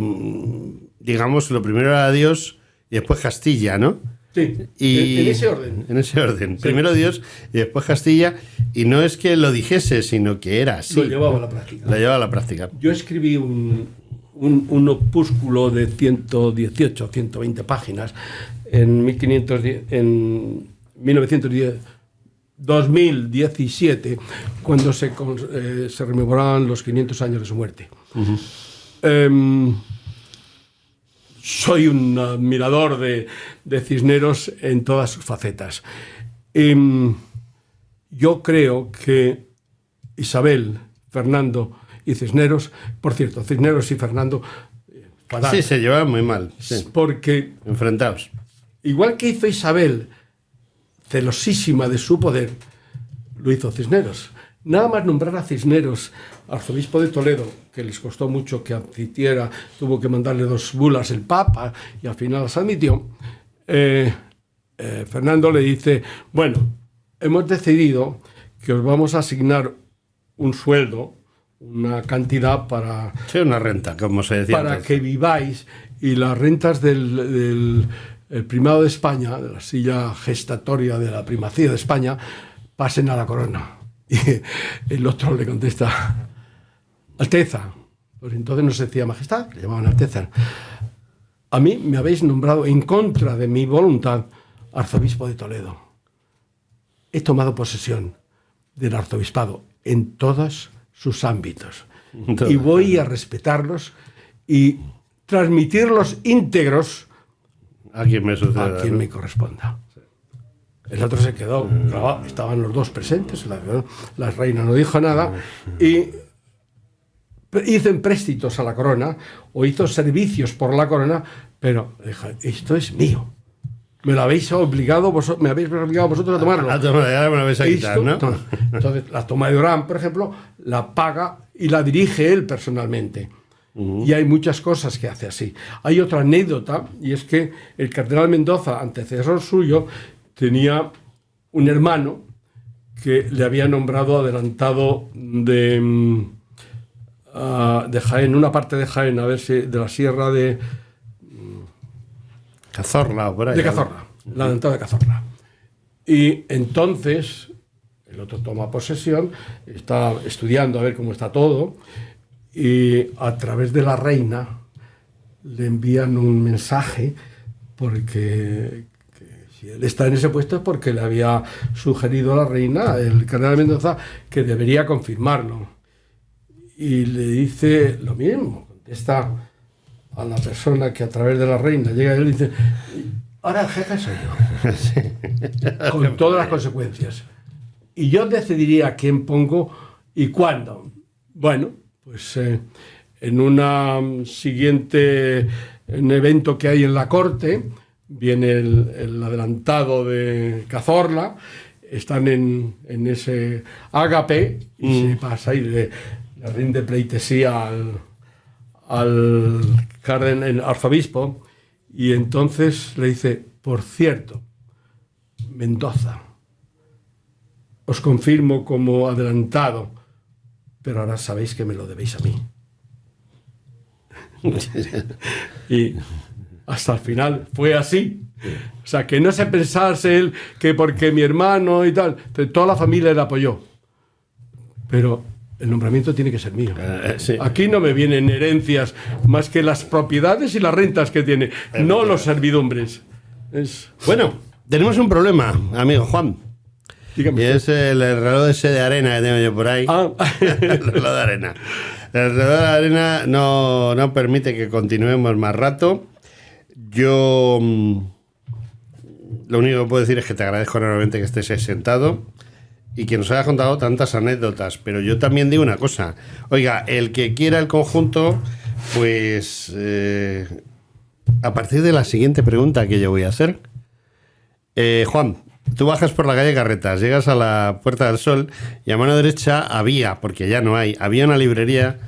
digamos, lo primero era Dios y después Castilla, ¿no? Sí, en ese orden. En ese orden. Sí. Primero Dios y después Castilla, y no es que lo dijese, sino que era así. Lo llevaba a la práctica. Lo llevaba a la práctica. Yo escribí un opúsculo de 118, 120 páginas en 2017, cuando se rememoraban los 500 años de su muerte. Uh-huh. Soy un admirador de Cisneros en todas sus facetas. Yo creo que Isabel, Fernando y Cisneros, por cierto, Cisneros y Fernando, fatal. Sí, se llevaban muy mal. Sí. Porque, enfrentados. Igual que hizo Isabel, celosísima de su poder, lo hizo Cisneros. Nada más nombrar a Cisneros arzobispo de Toledo, que les costó mucho que admitiera, tuvo que mandarle 2 bulas el Papa y al final las admitió. Fernando le dice: bueno, hemos decidido que os vamos a asignar un sueldo, una cantidad para... Sí, una renta, como se decía para antes, que viváis, y las rentas del primado de España, de la silla gestatoria de la primacía de España, pasen a la corona. Y el otro le contesta: Alteza. Pues entonces no se decía majestad, le llamaban Alteza. A mí me habéis nombrado en contra de mi voluntad arzobispo de Toledo. He tomado posesión del arzobispado en todos sus ámbitos. Y voy a respetarlos y transmitirlos íntegros a quien me suceda, a quien me corresponda. El otro se quedó grabado, estaban los dos presentes, la reina no dijo nada, y hizo empréstitos a la corona, o hizo servicios por la corona, pero dijo: esto es mío. Me habéis obligado vosotros a tomarlo. Ya me lo vais a quitar, ¿no? Entonces, la toma de Orán, por ejemplo, la paga y la dirige él personalmente. Uh-huh. Y hay muchas cosas que hace así. Hay otra anécdota, y es que el cardenal Mendoza, antecesor suyo, tenía un hermano que le había nombrado adelantado de Jaén, una parte de Jaén, a ver si de la sierra de Cazorla o por ahí. De Cazorla, la adelantado de Cazorla. Y entonces el otro toma posesión, está estudiando a ver cómo está todo, y a través de la reina le envían un mensaje porque si él está en ese puesto es porque le había sugerido a la reina, el cardenal Mendoza, que debería confirmarlo. Y le dice lo mismo, contesta a la persona que a través de la reina llega y le dice: ahora el jefe soy yo, sí. Con todas las consecuencias. Y yo decidiría quién pongo y cuándo. Bueno, pues en una siguiente evento que hay en la corte, viene el adelantado de Cazorla, están en ese ágape y se pasa y le rinde pleitesía al arzobispo, y entonces le dice: por cierto, Mendoza, os confirmo como adelantado, pero ahora sabéis que me lo debéis a mí. Y hasta el final fue así. O sea, que no se pensase él que porque mi hermano y tal, toda la familia le apoyó. Pero el nombramiento tiene que ser mío. Sí. Aquí no me vienen herencias más que las propiedades y las rentas que tiene, no los servidumbres. Bueno, tenemos un problema, amigo Juan. Dígame. Y es el reloj ese de arena que tengo yo por ahí. El reloj de arena. El reloj de arena no permite que continuemos más rato. Yo lo único que puedo decir es que te agradezco enormemente que estés ahí sentado y que nos hayas contado tantas anécdotas. Pero yo también digo una cosa. Oiga, el que quiera el conjunto, pues a partir de la siguiente pregunta que yo voy a hacer, Juan, tú bajas por la calle Carretas, llegas a la Puerta del Sol y a mano derecha había, porque ya no hay, había una librería,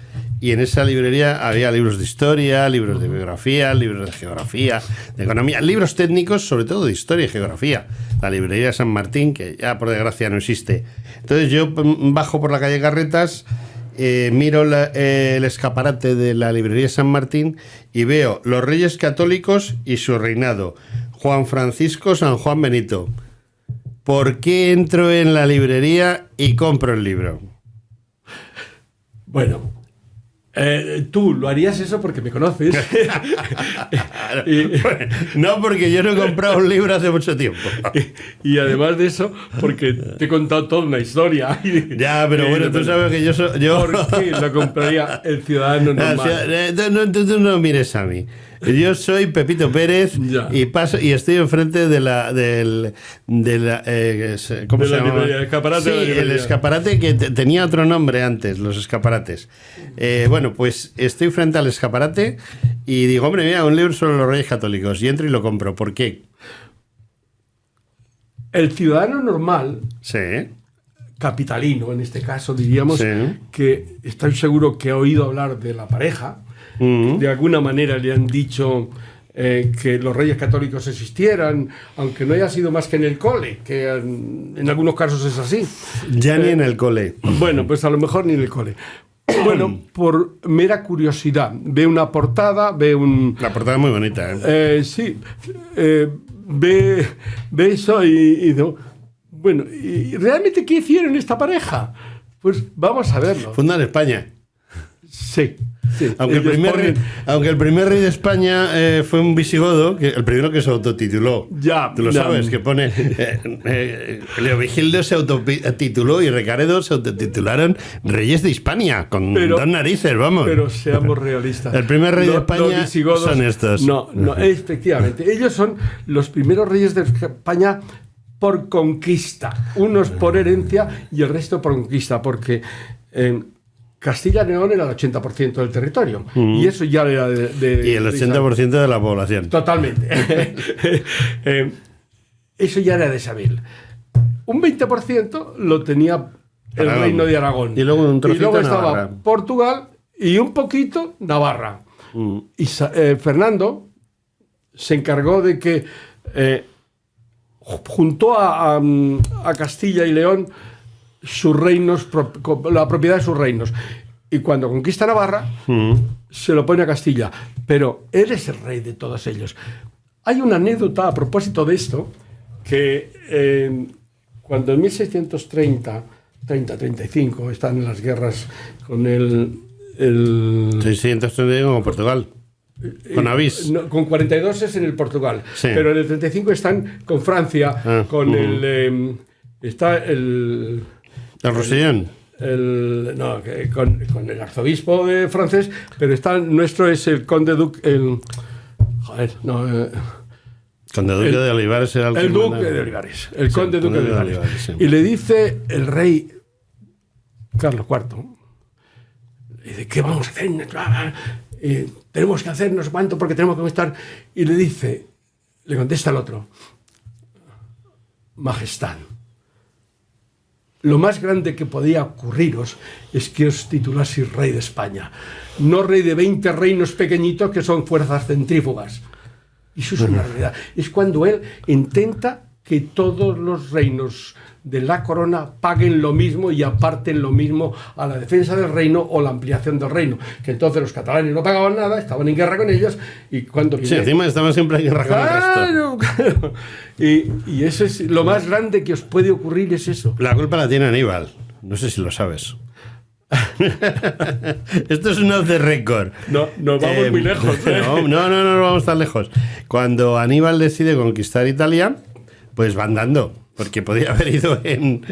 y en esa librería había libros de historia, libros de biografía, libros de geografía, de economía, libros técnicos, sobre todo de historia y geografía. La librería de San Martín, que ya por desgracia no existe. Entonces yo bajo por la calle Carretas, miro el escaparate de la librería de San Martín y veo los Reyes Católicos y su reinado, Juan Francisco, San Juan Benito. ¿Por qué entro en la librería y compro el libro? Bueno, tú lo harías eso porque me conoces. No, porque yo no he comprado un libro hace mucho tiempo. Y además de eso, porque te he contado toda una historia. Ya, pero bueno, tú sabes que yo... ¿Por qué lo compraría el ciudadano normal? Tú no mires a mí. Yo soy Pepito Pérez y paso y estoy enfrente de la ¿cómo se llama? El escaparate. Sí, el escaparate que tenía otro nombre antes, los escaparates. Bueno, pues estoy frente al escaparate y digo, hombre, mira, un libro sobre los Reyes Católicos, y entro y lo compro. ¿Por qué? El ciudadano normal, sí, capitalino en este caso, diríamos, sí, que estoy seguro que ha oído hablar de la pareja. De alguna manera le han dicho que los Reyes Católicos existieran, aunque no haya sido más que en el cole, que en algunos casos es así. Ya ni en el cole. Bueno, pues a lo mejor ni en el cole. Bueno, por mera curiosidad, ve una portada, La portada es muy bonita, sí, ve eso y no. Bueno, ¿y realmente qué hicieron esta pareja? Pues vamos a verlo. Fundan España. Sí. Sí, aunque el primer rey de España fue un visigodo, el primero que se autotituló. Tú lo sabes, que pone... Leovigildo se autotituló y Recaredo se autotitularon Reyes de Hispania, con dos narices, vamos. Pero seamos realistas. El primer rey de España son estos. No, efectivamente. Ellos son los primeros reyes de España por conquista. Unos por herencia y el resto por conquista, porque... Castilla y León era el 80% del territorio. Y eso ya era y el 80% de la población. Totalmente. Eso ya era de Isabel. Un 20% lo tenía el reino de Aragón. Y luego un trocito luego Navarra. estaba Portugal y un poquito Navarra. Y Fernando se encargó de que juntó a Castilla y León sus reinos, la propiedad de sus reinos. Y cuando conquista Navarra, se lo pone a Castilla. Pero él es el rey de todos ellos. Hay una anécdota a propósito de esto, que cuando en 1630-35 están en las guerras con el 635 con Portugal. Con Avís. No, con 42 es en el Portugal. Sí. Pero en el 35 están con Francia, con está El Rosellón. con el arzobispo francés, pero nuestro es el conde duque, Conde Duque de Olivares era el duque de Olivares, el conde duque de Olivares. Sí. Y le dice el rey Carlos IV, le dice, ¿qué vamos a hacer? Tenemos que hacer no sé cuánto porque tenemos que conquistar. Y le contesta el otro, Majestad, lo más grande que podía ocurriros es que os titulaseis rey de España, no rey de 20 reinos pequeñitos que son fuerzas centrífugas. Y eso es una realidad. Es cuando él intenta que todos los reinos de la corona paguen lo mismo y aparten lo mismo a la defensa del reino o la ampliación del reino. Que entonces los catalanes no pagaban nada, estaban en guerra con ellos y cuando... Sí, encima estaban siempre en guerra con el resto. Claro. Y eso es lo más grande que os puede ocurrir, es eso. La culpa la tiene Aníbal. No sé si lo sabes. Esto es un off the record. No vamos muy lejos. No vamos tan lejos. Cuando Aníbal decide conquistar Italia, pues va andando. Porque podía haber ido en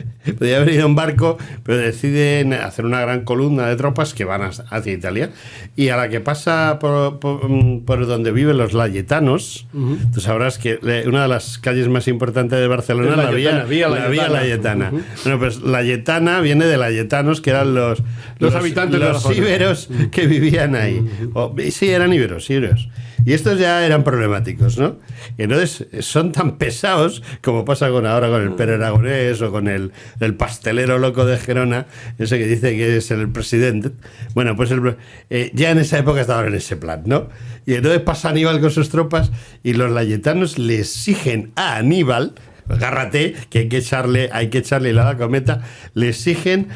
barco, pero deciden hacer una gran columna de tropas que van hacia Italia. Y a la que pasa por donde viven los layetanos, tú sabrás que una de las calles más importantes de Barcelona es la Vía Layetana. Bueno, pues Layetana viene de layetanos, que eran los habitantes de los íberos que vivían ahí. Sí, eran íberos. Y estos ya eran problemáticos, ¿no? Y entonces son tan pesados como pasa ahora con el Pere Aragonés o con el pastelero loco de Gerona, ese que dice que es el presidente. Bueno, pues ya en esa época estaban en ese plan, ¿no? Y entonces pasa Aníbal con sus tropas y los layetanos le exigen a Aníbal, agárrate, que hay que echarle la cometa, le exigen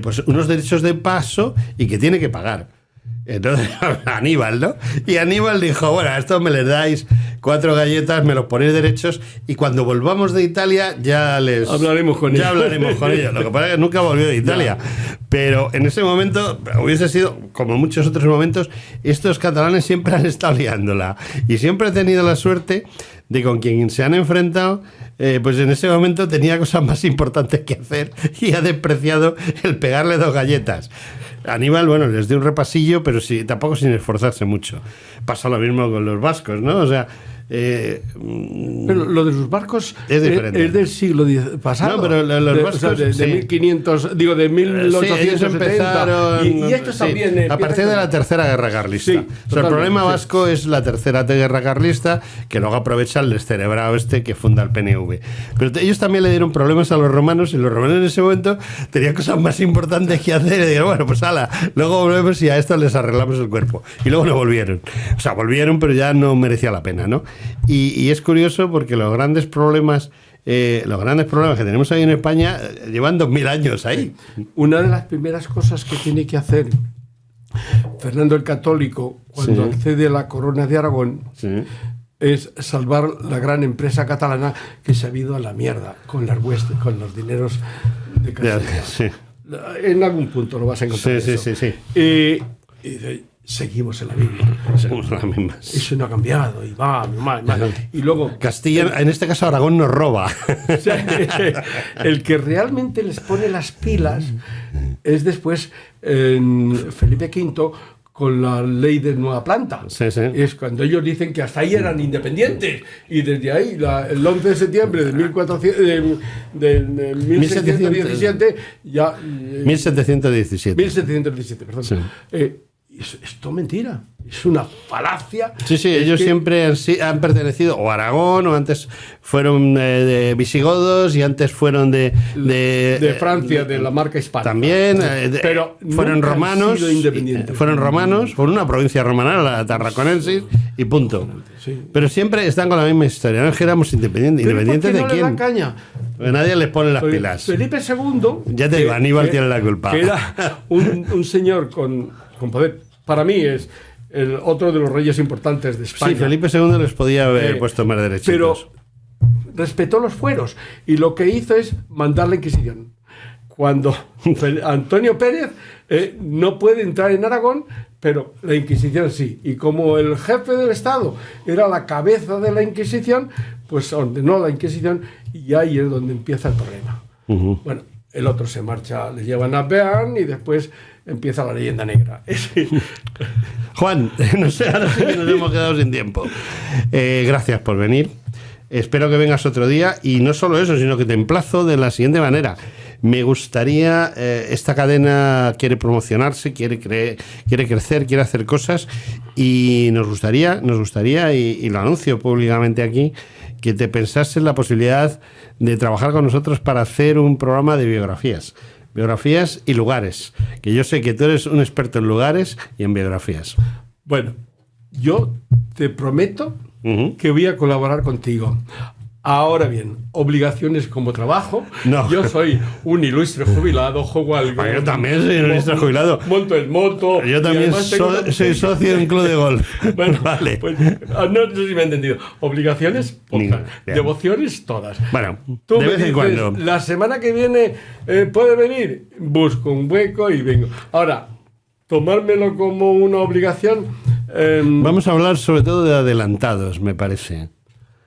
pues unos derechos de paso y que tiene que pagar. Entonces, Aníbal, ¿no? Y Aníbal dijo, bueno, a estos me les dais 4 galletas, me los ponéis derechos y cuando volvamos de Italia ya hablaremos con ellos. Lo que pasa es que nunca volvió de Italia. Pero en ese momento hubiese sido, como muchos otros momentos, estos catalanes siempre han estado liándola y siempre han tenido la suerte de con quien se han enfrentado, pues en ese momento tenía cosas más importantes que hacer y ha despreciado el pegarle 2 galletas. Aníbal, bueno, les dio un repasillo, pero sí, tampoco sin esforzarse mucho. Pasa lo mismo con los vascos, ¿no? O sea... pero lo de los barcos es diferente. Es del siglo pasado. No, pero los vascos... de 1500, digo, de 1870. Sí, ellos empezaron... Y estos también... a partir de la Tercera Guerra Carlista. Sí, o sea, el problema vasco es la Tercera Guerra Carlista, que luego aprovecha el descerebrado que funda el PNV. Pero ellos también le dieron problemas a los romanos, y los romanos en ese momento tenían cosas más importantes que hacer. Y dijeron, bueno, pues ala, luego volvemos y a estos les arreglamos el cuerpo. Y luego no volvieron. O sea, volvieron, pero ya no merecía la pena, ¿no? Y es curioso porque los grandes problemas que tenemos ahí en España llevan 2000 años ahí. Una de las primeras cosas que tiene que hacer Fernando el Católico cuando accede a la corona de Aragón es salvar la gran empresa catalana que se ha ido a la mierda con los dineros de Castilla. En algún punto lo vas a encontrar. Sí. Y seguimos en la Biblia. Seguimos en la misma. Eso no ha cambiado. Y va. Y luego... Castilla, en este caso Aragón nos roba. El que realmente les pone las pilas es después Felipe V con la ley de nueva planta. Es cuando ellos dicen que hasta ahí eran independientes. Y desde ahí, el 11 de septiembre de 1717, ya... 1717, perdón. Sí. Es todo mentira, es una falacia. Sí, ellos siempre han pertenecido o a Aragón, o antes fueron de visigodos y antes fueron de Francia, de la marca hispana. También, pero fueron romanos. Fueron una provincia romana, la Tarraconensis, y punto. Sí. Pero siempre están con la misma historia. No es que éramos independientes. ¿Independientes de quién? Caña? Porque nadie les pone las pilas. Felipe II. Ya te digo, Aníbal tiene la culpa. Que era un señor con poder. Para mí es el otro de los reyes importantes de España. Sí, Felipe II les podía haber puesto más derechos. Pero respetó los fueros y lo que hizo es mandar la Inquisición. cuando Antonio Pérez no puede entrar en Aragón, pero la Inquisición sí. Y como el jefe del Estado era la cabeza de la Inquisición, pues ordenó la Inquisición y ahí es donde empieza el problema. Bueno, el otro se marcha, le llevan a Bearn y después empieza la leyenda negra. Juan, no sé, ahora sí que nos hemos quedado sin tiempo. Gracias por venir. Espero que vengas otro día y no solo eso, sino que te emplazo de la siguiente manera. Me gustaría, esta cadena quiere promocionarse, quiere crecer, quiere hacer cosas y nos gustaría, y lo anuncio públicamente aquí, que te pensases la posibilidad de trabajar con nosotros para hacer un programa de biografías y lugares, que yo sé que tú eres un experto en lugares y en biografías. Bueno, yo te prometo que voy a colaborar contigo. Ahora bien, obligaciones como trabajo. No. Yo soy un ilustre jubilado, juego al golf. Yo también soy un ilustre jubilado. Monto el moto. Yo también soy socio de un club de golf. Bueno, vale. Pues, no sé si me he entendido. Obligaciones, pocas. Devociones, todas. Bueno, tú de me vez en dices, cuando. la semana que viene puede venir. Busco un hueco y vengo. Ahora, tomármelo como una obligación. Vamos a hablar sobre todo de adelantados, me parece.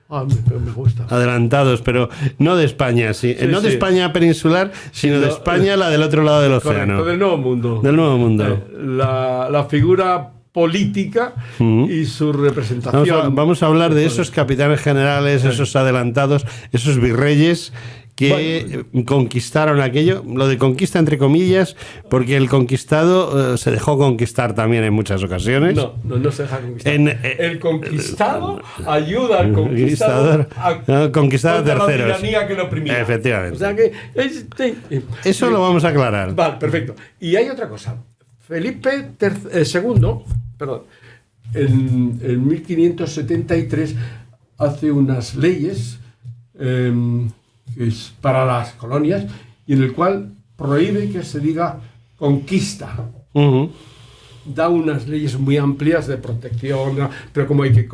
Me gusta. Adelantados, pero no de España, no de España peninsular, sino de España, la del otro lado del océano. Del Nuevo Mundo. Del Nuevo Mundo. La figura política y su representación. Vamos a hablar de esos capitanes generales, esos adelantados, esos virreyes que conquistaron aquello, lo de conquista entre comillas, porque el conquistado se dejó conquistar también en muchas ocasiones. No se deja conquistar. El conquistado ayuda al conquistador a conquistar a terceros. La tiranía que lo oprimía. Efectivamente. O sea que eso lo vamos a aclarar. Vale, perfecto. Y hay otra cosa. Felipe II, perdón, en 1573 hace unas leyes es para las colonias y en el cual prohíbe que se diga conquista. Da unas leyes muy amplias de protección, pero como hay que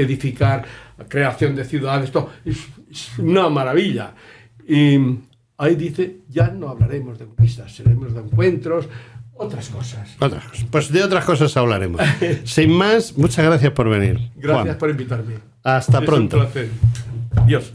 edificar, creación de ciudades, todo es una maravilla. Y ahí dice, ya no hablaremos de conquistas, seremos de encuentros, otras cosas. Pues de otras cosas hablaremos. Sin más, muchas gracias por venir, Gracias Juan. por invitarme. Hasta pronto. Un placer. Adiós.